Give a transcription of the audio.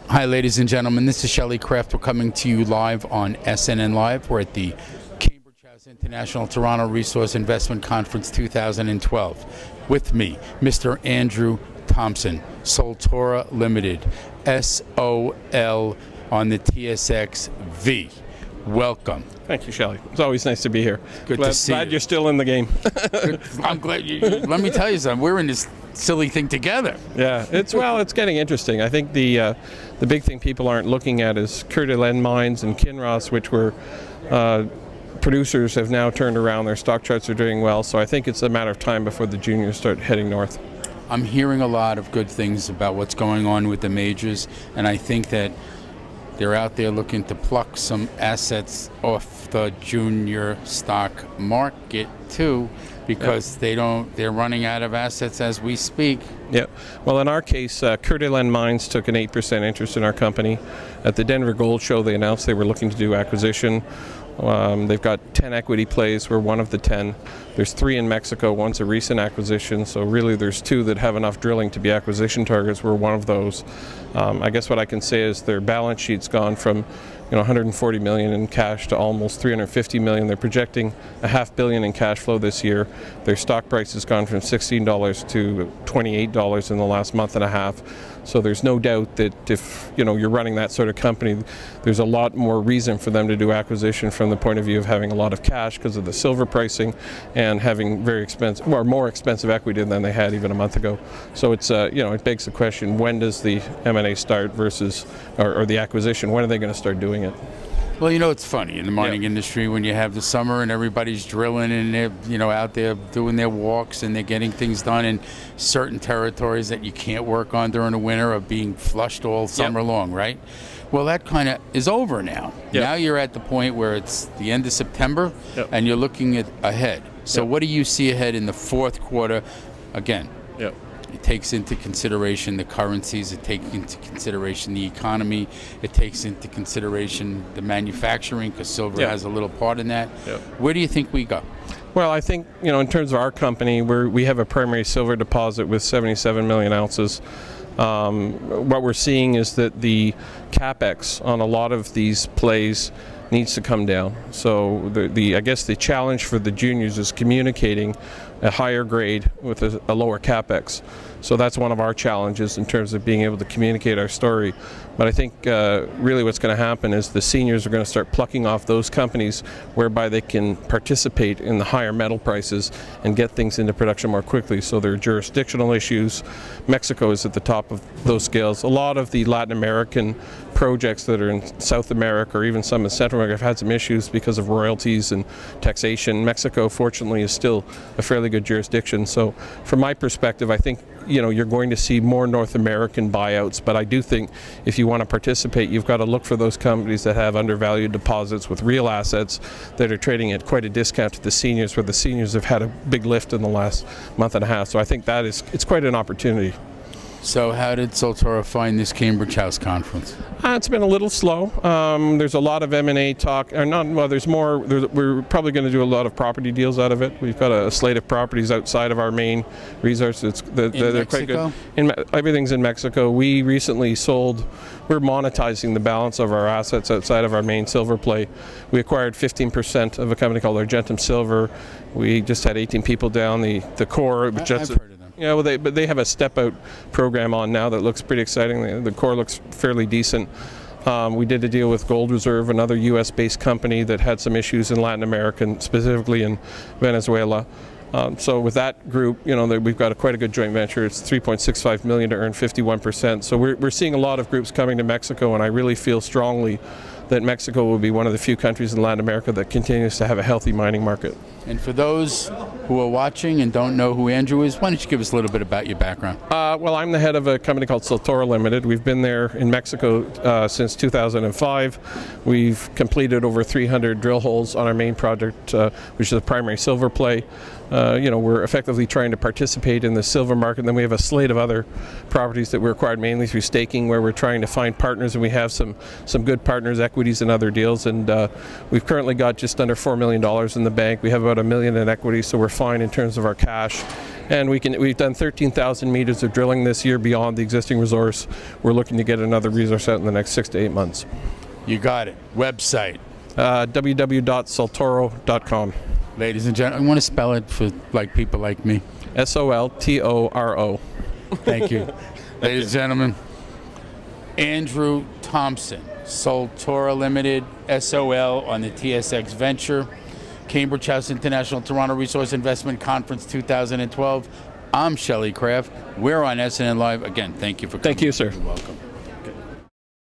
Hi, ladies and gentlemen. This is Shelley Craft. We're coming to you live on SNN Live. We're at the Cambridge House International Toronto Resource Investment Conference 2012. With me, Mr. Andrew Thompson, Soltora Limited, SOL on the TSXV. Welcome. Thank you, Shelley. It's always nice to be here. Good to see you. Glad you're still in the game. I'm glad you. Let me tell you something. We're in this silly thing together. Yeah, it's getting interesting. I think the big thing people aren't looking at is Coeur d'Alene Mines and Kinross, which were producers, have now turned around. Their stock charts are doing well. So I think it's a matter of time before the juniors start heading north. I'm hearing a lot of good things about what's going on with the majors, and I think that they're out there looking to pluck some assets off the junior stock market too, because they're running out of assets as we speak. Yeah. Well, in our case, Coeur d'Alene Mines took an 8% interest in our company. At the Denver Gold Show, they announced they were looking to do acquisition. They've got 10 equity plays. We're one of the 10. There's 3 in Mexico. One's a recent acquisition. So really there's 2 that have enough drilling to be acquisition targets. We're one of those. I guess what I can say is their balance sheet's gone from 140 million in cash to almost 350 million. They're projecting a $500 million in cash flow this year. Their stock price has gone from $16 to $28 in the last month and a half. So there's no doubt that if you're running that sort of company, there's a lot more reason for them to do acquisition from the point of view of having a lot of cash because of the silver pricing and having very expensive or more expensive equity than they had even a month ago. So it's it begs the question: when does the M&A start versus or the acquisition? When are they going to start doing it? Well, it's funny in the mining industry when you have the summer and everybody's drilling and they're out there doing their walks and they're getting things done in certain territories that you can't work on during the winter are being flushed all summer long, right? Well, that kind of is over now. Now you're at the point where it's the end of September and you're looking ahead. So what do you see ahead in the fourth quarter? Again, it takes into consideration the currencies, it takes into consideration the economy, it takes into consideration the manufacturing, because silver has a little part in that. Where do you think we go? Well, I think, in terms of our company, we have a primary silver deposit with 77 million ounces. What we're seeing is that the capex on a lot of these plays needs to come down. So I guess the challenge for the juniors is communicating a higher grade with a lower capex. So that's one of our challenges in terms of being able to communicate our story. But I think really what's going to happen is the seniors are going to start plucking off those companies whereby they can participate in the higher metal prices and get things into production more quickly. So there are jurisdictional issues. Mexico is at the top of those scales. A lot of the Latin American projects that are in South America or even some in Central America have had some issues because of royalties and taxation. Mexico, fortunately, is still a fairly good jurisdiction. So from my perspective, I think you're going to see more North American buyouts, but I do think if you want to participate, you've got to look for those companies that have undervalued deposits with real assets that are trading at quite a discount to the seniors, where the seniors have had a big lift in the last month and a half. So I think it's quite an opportunity. So how did Soltora find this Cambridge House conference? It's been a little slow. There's a lot of M&A talk. There's more. We're probably going to do a lot of property deals out of it. We've got a slate of properties outside of our main resources. They're quite good. Everything's in Mexico. We recently sold. We're monetizing the balance of our assets outside of our main silver play. We acquired 15% of a company called Argentum Silver. We just had 18 people down. The core. I've heard of them. Yeah, well, they have a step-out program on now that looks pretty exciting. The core looks fairly decent. We did a deal with Gold Reserve, another U.S.-based company that had some issues in Latin America, specifically in Venezuela. So with that group, we've got quite a good joint venture. It's $3.65 million to earn 51%. So we're seeing a lot of groups coming to Mexico, and I really feel strongly that Mexico will be one of the few countries in Latin America that continues to have a healthy mining market. And for those who are watching and don't know who Andrew is, why don't you give us a little bit about your background? Well, I'm the head of a company called Soltora Limited. We've been there in Mexico since 2005. We've completed over 300 drill holes on our main project, which is a primary silver play. We're effectively trying to participate in the silver market. And then we have a slate of other properties that we acquired mainly through staking, where we're trying to find partners, and we have some good partners, equities and other deals. And we've currently got just under $4 million in the bank. We have about $1 million in equity, so we're fine in terms of our cash. And we've done 13,000 meters of drilling this year beyond the existing resource. We're looking to get another resource out in the next 6 to 8 months. You got it. Website. www.soltoro.com. Ladies and gentlemen, I want to spell it for people like me. SOLTORO. Thank you. Ladies and gentlemen, Andrew Thompson, Soltoro Limited, SOL on the TSX Venture, Cambridge House International Toronto Resource Investment Conference 2012. I'm Shelley Craft. We're on SNN Live. Again, thank you for coming. Thank you, sir. You're welcome.